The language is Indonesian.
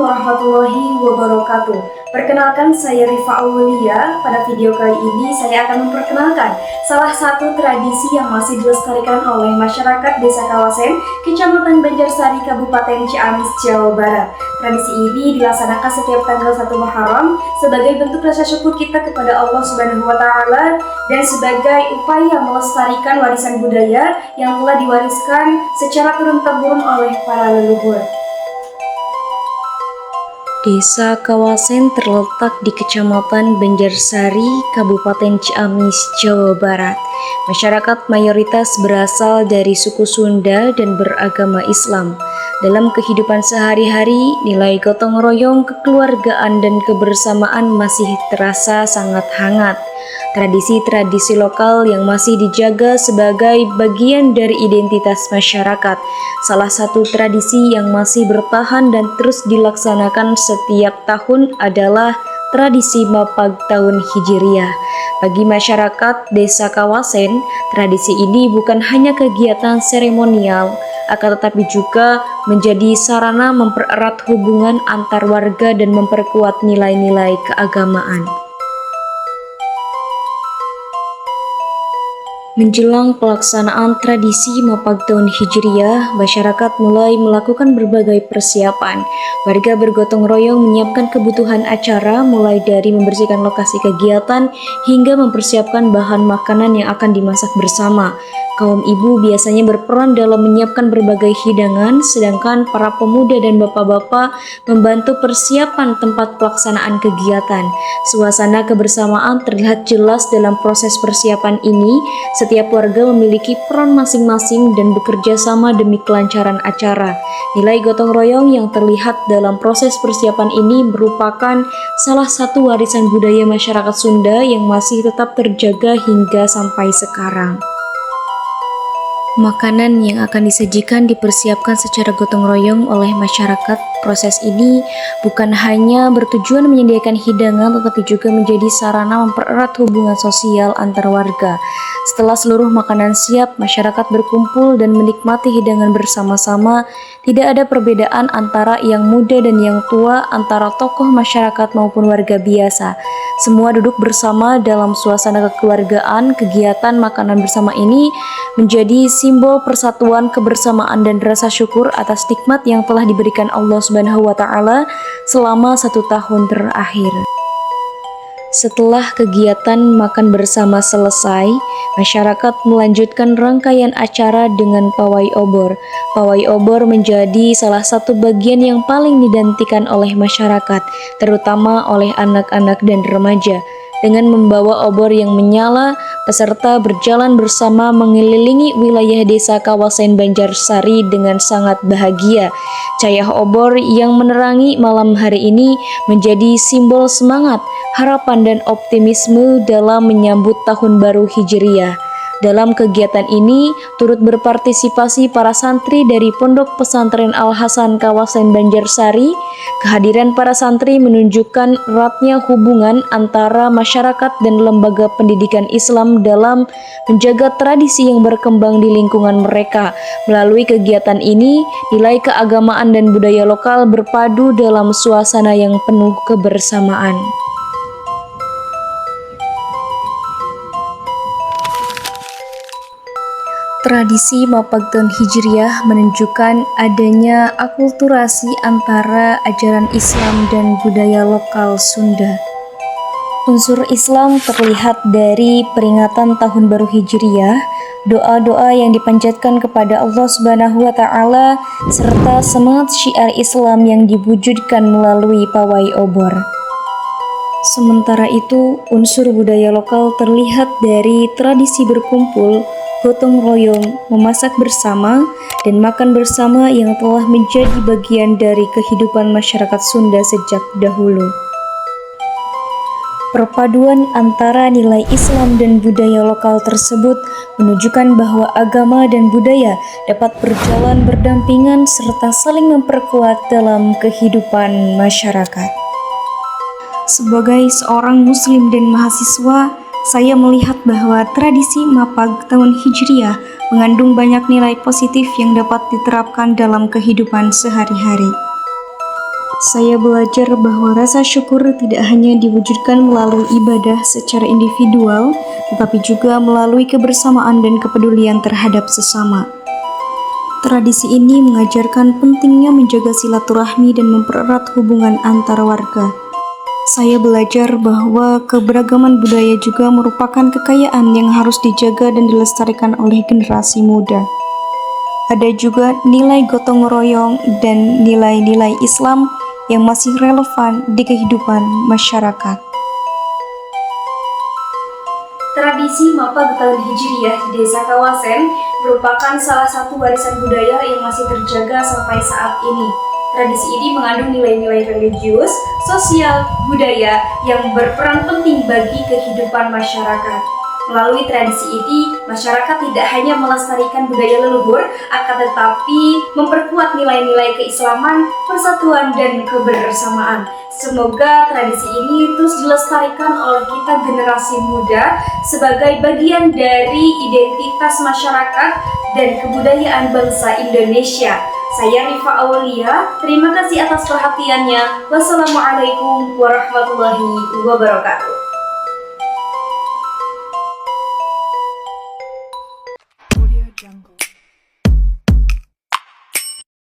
warahmatullahi wabarakatuh. Perkenalkan, saya Rifa Aulia. Pada video kali ini saya akan memperkenalkan salah satu tradisi yang masih dilestarikan oleh masyarakat Desa Kawasen, Kecamatan Banjarsari, Kabupaten Ciamis, Jawa Barat. Tradisi ini dilaksanakan setiap tanggal 1 Muharram sebagai bentuk rasa syukur kita kepada Allah Subhanahu wa Ta'ala dan sebagai upaya melestarikan warisan budaya yang telah diwariskan secara turun-temurun oleh para leluhur. Desa Kawasen terletak di Kecamatan Banjarsari, Kabupaten Ciamis, Jawa Barat. Masyarakat mayoritas berasal dari suku Sunda dan beragama Islam. Dalam kehidupan sehari-hari, nilai gotong royong, kekeluargaan, dan kebersamaan masih terasa sangat hangat. Tradisi-tradisi lokal yang masih dijaga sebagai bagian dari identitas masyarakat. Salah satu tradisi yang masih bertahan dan terus dilaksanakan setiap tahun adalah tradisi Mapag Tahun Hijriah. Bagi masyarakat Desa Kawasen, tradisi ini bukan hanya kegiatan seremonial, akan tetapi juga menjadi sarana mempererat hubungan antar warga dan memperkuat nilai-nilai keagamaan. Menjelang pelaksanaan tradisi Mapag Tahun Hijriah, masyarakat mulai melakukan berbagai persiapan. Warga bergotong royong menyiapkan kebutuhan acara, mulai dari membersihkan lokasi kegiatan hingga mempersiapkan bahan makanan yang akan dimasak bersama. Kaum ibu biasanya berperan dalam menyiapkan berbagai hidangan, sedangkan para pemuda dan bapak-bapak membantu persiapan tempat pelaksanaan kegiatan. Suasana kebersamaan terlihat jelas dalam proses persiapan ini. Setiap warga memiliki peran masing-masing dan bekerja sama demi kelancaran acara. Nilai gotong royong yang terlihat dalam proses persiapan ini merupakan salah satu warisan budaya masyarakat Sunda yang masih tetap terjaga hingga sampai sekarang. Makanan yang akan disajikan dipersiapkan secara gotong royong oleh masyarakat. Proses ini bukan hanya bertujuan menyediakan hidangan, tetapi juga menjadi sarana mempererat hubungan sosial antar warga. Setelah seluruh makanan siap, masyarakat berkumpul dan menikmati hidangan bersama-sama. Tidak ada perbedaan antara yang muda dan yang tua, antara tokoh masyarakat maupun warga biasa. Semua duduk bersama dalam suasana kekeluargaan. Kegiatan makanan bersama ini menjadi simbol persatuan, kebersamaan, dan rasa syukur atas nikmat yang telah diberikan Allah Subhanahu wa Ta'ala selama 1 tahun terakhir. Setelah kegiatan makan bersama selesai, masyarakat melanjutkan rangkaian acara dengan pawai obor. Pawai obor menjadi salah satu bagian yang paling dinantikan oleh masyarakat, terutama oleh anak-anak dan remaja. Dengan membawa obor yang menyala, peserta berjalan bersama mengelilingi wilayah Desa Kawasen Banjarsari dengan sangat bahagia. Cahaya obor yang menerangi malam hari ini menjadi simbol semangat, harapan, dan optimisme dalam menyambut Tahun Baru Hijriah. Dalam kegiatan ini turut berpartisipasi para santri dari Pondok Pesantren Al-Hasan Kawasen Banjarsari. Kehadiran para santri menunjukkan eratnya hubungan antara masyarakat dan lembaga pendidikan Islam dalam menjaga tradisi yang berkembang di lingkungan mereka. Melalui kegiatan ini, nilai keagamaan dan budaya lokal berpadu dalam suasana yang penuh kebersamaan. Tradisi Mapag Tahun Hijriah menunjukkan adanya akulturasi antara ajaran Islam dan budaya lokal Sunda. Unsur Islam terlihat dari peringatan Tahun Baru Hijriah, doa-doa yang dipanjatkan kepada Allah Subhanahu wa Ta'ala, serta semangat syiar Islam yang diwujudkan melalui pawai obor. Sementara itu, unsur budaya lokal terlihat dari tradisi berkumpul, gotong royong, memasak bersama, dan makan bersama yang telah menjadi bagian dari kehidupan masyarakat Sunda sejak dahulu. Perpaduan antara nilai Islam dan budaya lokal tersebut menunjukkan bahwa agama dan budaya dapat berjalan berdampingan serta saling memperkuat dalam kehidupan masyarakat. Sebagai seorang muslim dan mahasiswa, saya melihat bahwa tradisi Mapag Tahun Hijriah mengandung banyak nilai positif yang dapat diterapkan dalam kehidupan sehari-hari. Saya belajar bahwa rasa syukur tidak hanya diwujudkan melalui ibadah secara individual, tetapi juga melalui kebersamaan dan kepedulian terhadap sesama. Tradisi ini mengajarkan pentingnya menjaga silaturahmi dan mempererat hubungan antar warga. Saya belajar bahwa keberagaman budaya juga merupakan kekayaan yang harus dijaga dan dilestarikan oleh generasi muda. Ada juga nilai gotong royong dan nilai-nilai Islam yang masih relevan di kehidupan masyarakat. Tradisi Mapa Getahun Hijriyah di Desa Kawasen merupakan salah satu warisan budaya yang masih terjaga sampai saat ini. Tradisi ini mengandung nilai-nilai religius, sosial, budaya yang berperan penting bagi kehidupan masyarakat. Melalui tradisi ini, masyarakat tidak hanya melestarikan budaya leluhur, akan tetapi memperkuat nilai-nilai keislaman, persatuan, dan kebersamaan. Semoga tradisi ini terus dilestarikan oleh kita generasi muda sebagai bagian dari identitas masyarakat dan kebudayaan bangsa Indonesia. Saya Rifa Aulia, terima kasih atas perhatiannya. Wassalamualaikum warahmatullahi wabarakatuh.